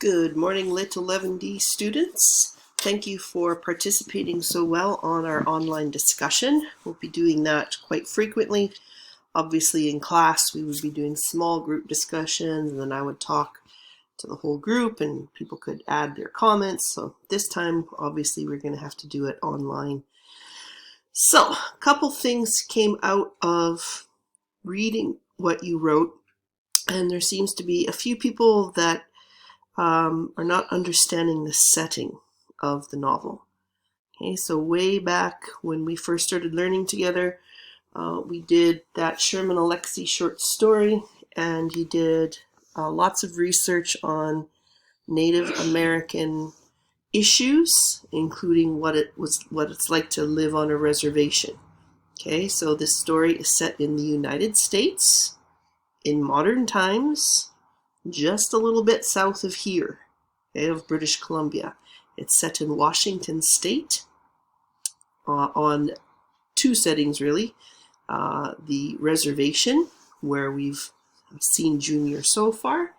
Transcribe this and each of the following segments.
Good morning, Lit 11D students. Thank you for participating so well on our online discussion. We'll be doing that quite frequently. Obviously in class we would be doing small group discussions, and then I would talk to the whole group and people could add their comments. So this time obviously we're going to have to do it online. So a couple things came out of reading what you wrote, and there seems to be a few people that are not understanding the setting of the novel. Okay, so way back when we first started learning together, we did that Sherman Alexie short story, and he did lots of research on Native American issues, including what it's like to live on a reservation. Okay, so this story is set in the United States in modern times, just a little bit south of here, okay, of British Columbia. It's set in Washington State on two settings really. The reservation, where we've seen Junior so far.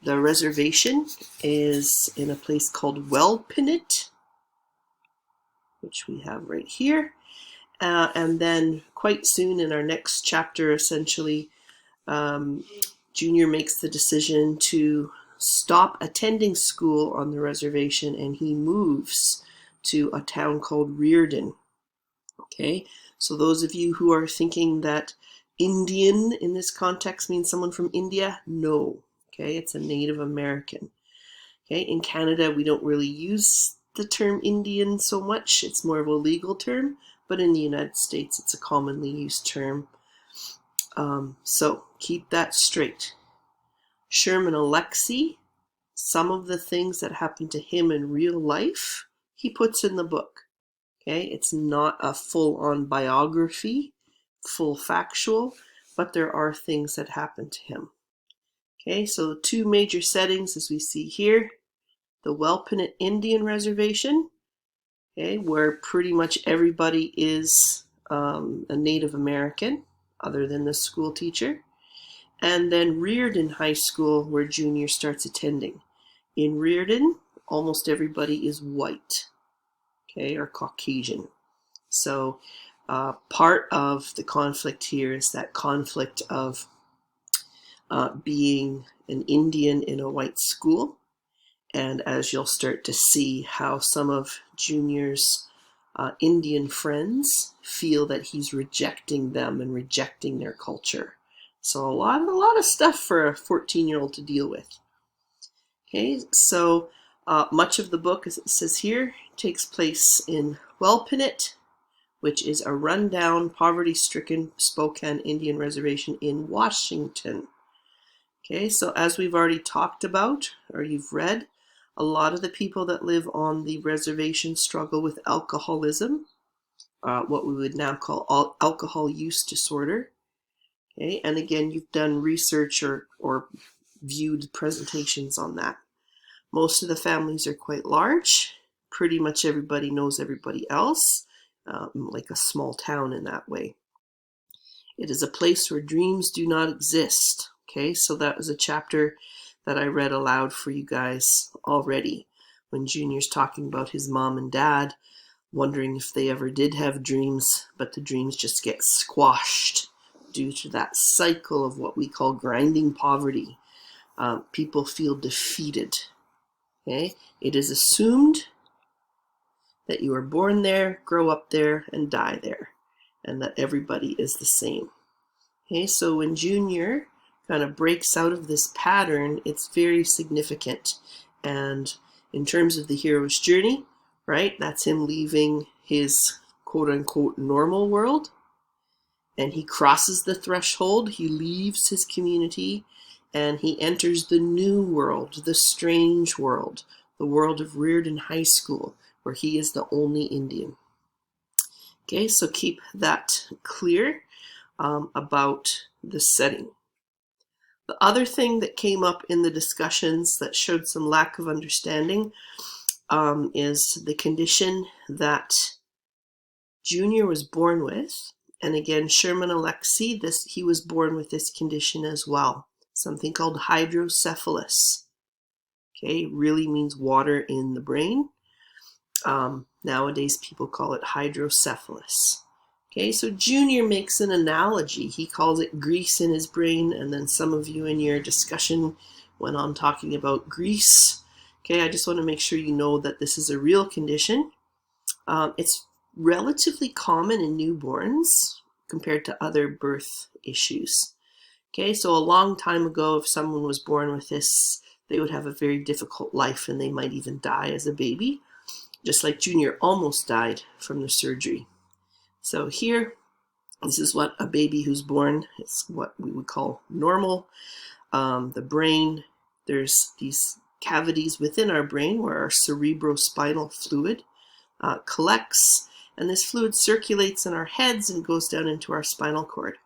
The reservation is in a place called Wellpinit, which we have right here. And then quite soon in our next chapter, essentially, Junior makes the decision to stop attending school on the reservation, and he moves to a town called Reardon. Okay, so those of you who are thinking that Indian in this context means someone from India, no. Okay, it's a Native American. Okay, in Canada we don't really use the term Indian so much. It's more of a legal term, but in the United States it's a commonly used term. So keep that straight. Sherman Alexie, some of the things that happened to him in real life, he puts in the book. Okay, it's not a full-on biography, full factual, but there are things that happen to him. Okay, so the two major settings as we see here, the Wellpinit Indian Reservation, okay, where pretty much everybody is a Native American, other than the school teacher. And then Reardon High School, where Junior starts attending. In Reardon, almost everybody is white, okay, or Caucasian. So part of the conflict here is that conflict of being an Indian in a white school. And as you'll start to see how some of Junior's Indian friends feel that he's rejecting them and rejecting their culture. So a lot of stuff for a 14-year-old to deal with. Okay, so much of the book, as it says here, takes place in Wellpinit, which is a rundown, poverty-stricken Spokane Indian reservation in Washington. Okay, so as we've already talked about, or you've read, a lot of the people that live on the reservation struggle with alcoholism, what we would now call alcohol use disorder. Okay, and again, you've done research or viewed presentations on that. Most of the families are quite large. Pretty much everybody knows everybody else, like a small town in that way. It is a place where dreams do not exist. Okay, so that was a chapter that I read aloud for you guys already, when Junior's talking about his mom and dad, wondering if they ever did have dreams, but the dreams just get squashed due to that cycle of what we call grinding poverty. People feel defeated. Okay, it is assumed that you are born there, grow up there, and die there, and that everybody is the same. Okay, so when Junior kind of breaks out of this pattern, it's very significant. And in terms of the hero's journey, right, that's him leaving his quote-unquote normal world, and he crosses the threshold, he leaves his community, and he enters the new world, the strange world, the world of Reardon High School, where he is the only Indian. Okay, so keep that clear about the setting. The other thing that came up in the discussions that showed some lack of understanding is the condition that Junior was born with. And again, Sherman Alexie, he was born with this condition as well, something called hydrocephalus. Okay, really means water in the brain. Nowadays people call it hydrocephalus. Okay, so Junior makes an analogy. He calls it grease in his brain, and then some of you in your discussion went on talking about grease. Okay, I just want to make sure you know that this is a real condition. It's relatively common in newborns compared to other birth issues. Okay, so a long time ago, if someone was born with this, they would have a very difficult life and they might even die as a baby, just like Junior almost died from the surgery. So here, this is what a baby who's born, it's what we would call normal. The brain, there's these cavities within our brain where our cerebrospinal fluid collects, and this fluid circulates in our heads and goes down into our spinal cord.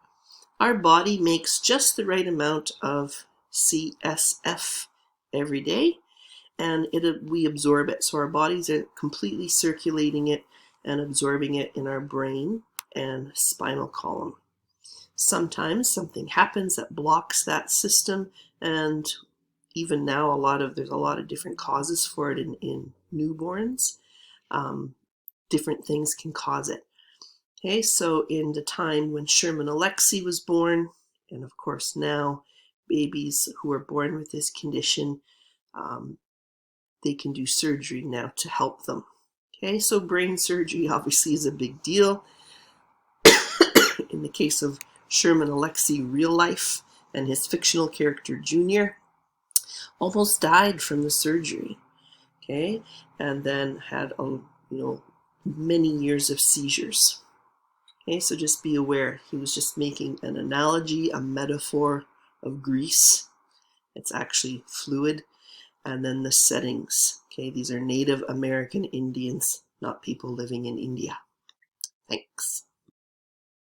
Our body makes just the right amount of CSF every day, and we absorb it. So our bodies are completely circulating it and absorbing it in our brain and spinal column. Sometimes something happens that blocks that system, and even now there's a lot of different causes for it in newborns. Different things can cause it. Okay, so in the time when Sherman Alexie was born, and of course now babies who are born with this condition, they can do surgery now to help them. Okay, so brain surgery obviously is a big deal. In the case of Sherman Alexie real life, and his fictional character Junior almost died from the surgery. Okay, and then had many years of seizures. Okay, so just be aware, he was just making an analogy, a metaphor of grease. It's actually fluid. And then the settings. Okay, these are Native American Indians, not people living in India. Thanks.